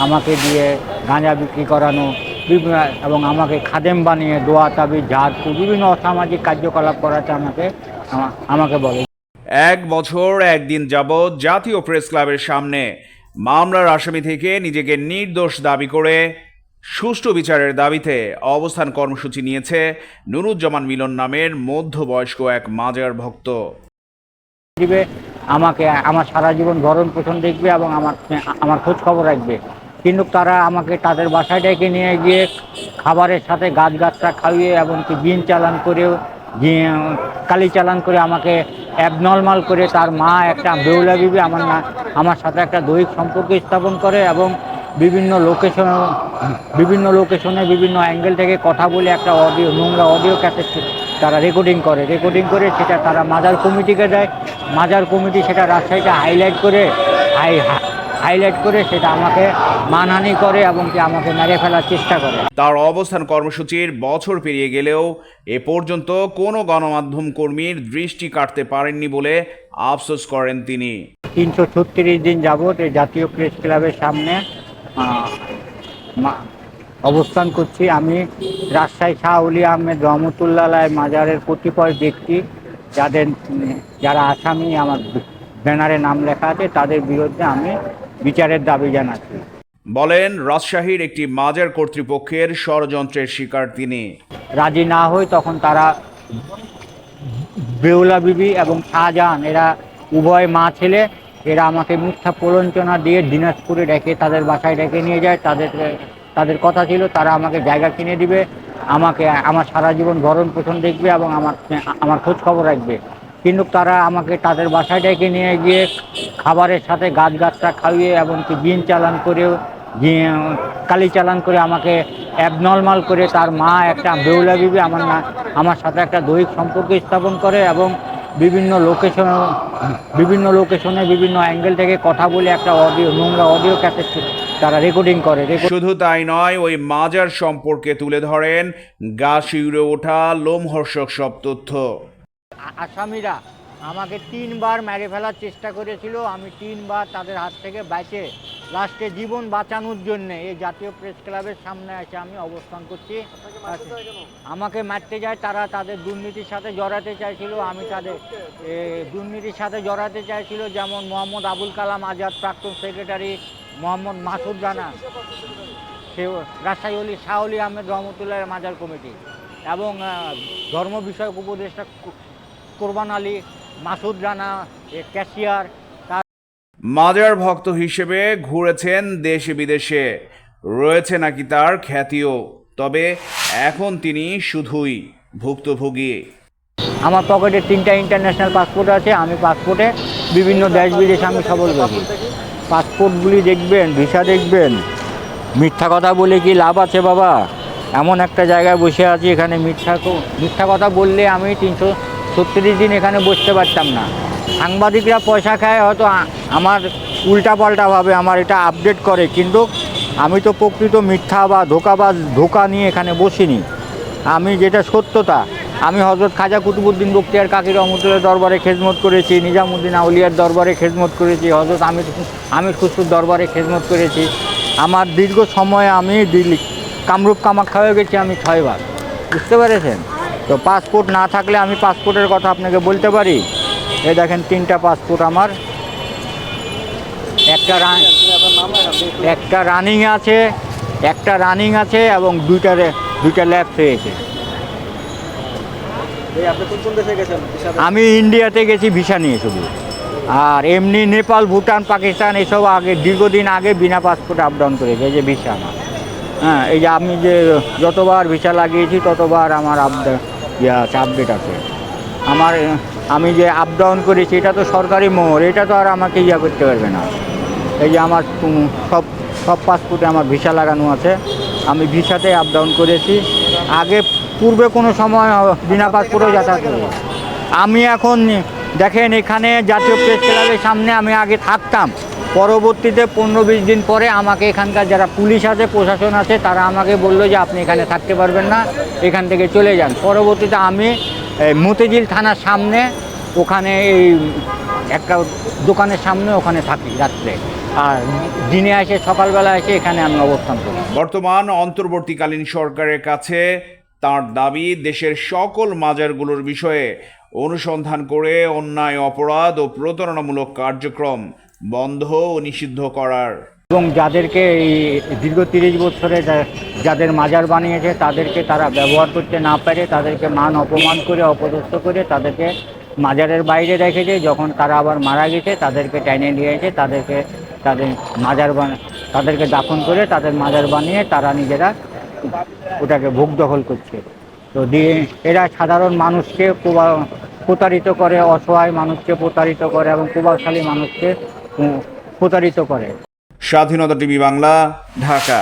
আমাকে দিয়ে গাঁজা বিক্রি করানো, বিভিন্ন এবং আমাকে খাদেম বানিয়ে দোয়া তাবিজ ঝাড়ফুঁক বিভিন্ন অসামাজিক কার্যকলাপ করাতে আমাকে বলে। 1 বছর 1 দিন যাবৎ জাতীয় প্রেস ক্লাবের সামনে মামলার আসামি থেকে নিজেকে নির্দোষ দাবি করে সুষ্ঠু বিচারের দাবিতে অবস্থান কর্মসূচি নিয়েছে নুরুজ্জামান মিলন নামের মধ্যবয়স্ক এক মাজার ভক্ত। দিবে আমাকে, আমার সারা জীবন ভরণ পোষণ দেখবে এবং আমার খোঁজ খবর রাখবে, কিন্তু তারা আমাকে তাদের বাসায় ডেকে নিয়ে গিয়ে খাবারের সাথে গাছটা খাইয়ে এমনকি দিন চালান করেও কালি চালান করে আমাকে অ্যাবনর্মাল করে তার মা একটা বেহুলা বিবি আমার সাথে একটা দৈহিক সম্পর্ক স্থাপন করে এবং বিভিন্ন লোকেশনে বিভিন্ন অ্যাঙ্গেল থেকে কথা বলে একটা নোংরা অডিও ক্যাসেট তারা রেকর্ডিং করে সেটা তারা মাজার কমিটিকে দেয়। মাজার কমিটি সেটা রাজশাহীতে হাইলাইট করে সেটা আমাকে মানহানি করে এবং কি আমাকে মেরে ফেলার চেষ্টা করে। তার অবস্থান কর্মসূচির বছর পেরিয়ে গেলেও এ পর্যন্ত কোনো গণমাধ্যম কর্মীর দৃষ্টি কাটতে পারেননি বলে আফসোস করেন তিনি। 336 দিন যাবৎ এই জাতীয় প্রেস ক্লাবের সামনে অবস্থান করছি। আমি রাজশাহী শাহ ওলি আহমেদ রহমতুল্লাহ মাজারের কতিপয় ব্যক্তি যারা আসামি আমার ব্যানারে নাম লেখা আছে তাদের বিরুদ্ধে আমি বিচারের দাবি জানাচ্ছি। বলেন, রাজশাহীর একটি মাজার কর্তৃপক্ষের ষড়যন্ত্রের শিকার তিনি। রাজি না হই তখন তারা বেহুলা বিবি এবং শাহজাহান এরা উভয় মা ছেলে এরা আমাকে মিথ্যা প্রলঞ্চনা দিয়ে দিনাজপুরে ডেকে তাদের বাসায় ডেকে নিয়ে যায়। তাদের কথা ছিল তারা আমাকে জায়গা কিনে দিবে, আমাকে আমার সারা জীবন ভরণ পোষণ দেখবে এবং আমার খোঁজ খবর রাখবে, কিন্তু তারা আমাকে তাদের বাসায় ডেকে নিয়ে গিয়ে খাবারের সাথে গাছটা খাইয়ে এমনকি দিন চালান করেও কালি চালান করে আমাকে অ্যাবনর্মাল করে তার মা একটা বেহুলা বিবি আমার সাথে একটা দৈহিক সম্পর্ক স্থাপন করে এবং বিভিন্ন লোকেশনে বিভিন্ন অ্যাঙ্গেল থেকে কথা বলে একটা নোংরা অডিও ক্যাসেট তারা রেকর্ডিং করে। শুধু তাই নয়, ওই মাজার সম্পর্কে তুলে ধরেন গা শিউরে ওঠা লোমহর্ষক সব তথ্য। আসামিরা আমাকে 3বার মেরে ফেলার চেষ্টা করেছিল, আমি 3বার তাদের হাত থেকে বেঁচে লাস্টে জীবন বাঁচানোর জন্য এই জাতীয় প্রেস ক্লাবের সামনে এসে আমি অবস্থান করছি। আমাকে মারতে যায় তারা তাদের দুর্নীতির সাথে জড়াতে চাইছিল, আমি তাদের দুর্নীতির সাথে জড়াতে চাইছিল, যেমন মোহাম্মদ আবুল কালাম আজাদ প্রাক্তন সেক্রেটারি, মোহাম্মদ মাসুদ রানা, সে রাজশাহী শাহ ওলি আহমেদ রহমতুল্লাহ মাজার কমিটি এবং ধর্ম বিষয়ক উপদেষ্টা কোরবান আলী, মাসুদ রানা ক্যাশিয়ার। মাজার ভক্ত হিসেবে ঘুরেছেন দেশে বিদেশে, রয়েছে নাকি তার খ্যাতিও, তবে এখন তিনি শুধুই ভুক্তভোগী। আমার পকেটে 3টা ইন্টারন্যাশনাল পাসপোর্ট আছে, আমি পাসপোর্টে বিভিন্ন দেশ বিদেশে আমি সফর করি। পাসপোর্টগুলি দেখবেন, ভিসা দেখবেন, মিথ্যা কথা বলে কি লাভ আছে বাবা? এমন একটা জায়গায় বসে আছি, এখানে মিথ্যা কথা বললে আমি 336 দিন এখানে বসতে পারতাম না। সাংবাদিকরা পয়সা খায়, হয়তো আমার উল্টাপাল্টাভাবে আমার এটা আপডেট করে, কিন্তু আমি তো প্রকৃত মিথ্যা বা ধোকা নিয়ে এখানে বসিনি। আমি যেটা সত্যতা, আমি হযরত খাজা কুতুবউদ্দিন বখতিয়ার কাকি রহমতুল্লাহ দরবারে খেদমত করেছি, নিজামুদ্দিন আউলিয়ার দরবারে খেদমত করেছি, হযরত আমির খুসরোর দরবারে খেদমত করেছি। আমার দীর্ঘ সময়ে আমি দিল্লি কামরূপ কামাখ্যা হয়ে গেছি আমি 6 বার, বুঝতে পেরেছেন? তো পাসপোর্ট না থাকলে আমি পাসপোর্টের কথা আপনাকে বলতে পারি। এই দেখেন 3টা পাসপোর্ট আমার, একটা রানিং আছে এবং দুইটা ল্যাপস হয়েছে। আমি ইন্ডিয়াতে গেছি ভিসা নিয়ে শুধু, আর এমনি নেপাল, ভুটান, পাকিস্তান এসব আগে দীর্ঘদিন আগে বিনা পাসপোর্টে আপ ডাউন করেছে। এই যে ভিসা আমার, হ্যাঁ, এই যে আমি যে যতবার ভিসা লাগিয়েছি ততবার আমার আপডেট আছে। আমি যে আপ ডাউন করেছি এটা তো সরকারি মোহর, এটা তো আর আমাকে করতে পারবে না। এই যে আমার সব পাসপোর্টে আমার ভিসা লাগানো আছে, আমি ভিসাতে আপ ডাউন করেছি। পূর্বে কোনো সময় বিনা পাসপোর্টেও যাতায়াত করি। আমি এখন দেখেন এখানে জাতীয় প্রেস ক্লাবের সামনে আমি আগে থাকতাম, পরবর্তীতে 15-20 দিন পরে আমাকে এখানকার যারা পুলিশ আছে, প্রশাসন আছে, তারা আমাকে বললো যে আপনি এখানে থাকতে পারবেন না, এখান থেকে চলে যান। পরবর্তীতে আমি মতিঝিল থানার সামনে ওখানে এই একটা দোকানের সামনে ওখানে থাকি রাত্রে। আর দিনে এসে সকালবেলা এসে এখানে আমি অবস্থান করি। বর্তমান অন্তর্বর্তীকালীন সরকারের কাছে তার দাবি দেশের সকল মাজারগুলোর বিষয়ে অনুসন্ধান করে অন্যায়, অপরাধ ও প্রতারণামূলক কার্যক্রম বন্ধ ও নিষিদ্ধ করার। এবং যাদেরকে এই দীর্ঘ 30 বছরে যাদের মাজার বানিয়েছে তাদেরকে তারা ব্যবহার করতে না পারে তাদেরকে মান অপমান করে অপদস্থ করে তাদেরকে মাজারের বাইরে রেখেছে। যখন তারা আবার মারা গেছে তাদেরকে টেনে নিয়ে এসে তাদের মাজার তাদেরকে দাফন করে তাদের মাজার বানিয়ে তারা নিজেরা ওটাকে ভোগ দখল করছে। তো এরা সাধারণ মানুষকে প্রতারিত করে, অসহায় মানুষকে প্রতারিত করে এবং প্রভাবশালী মানুষকে প্রতারিত করে। স্বাধীনতা টিভি বাংলা, ঢাকা।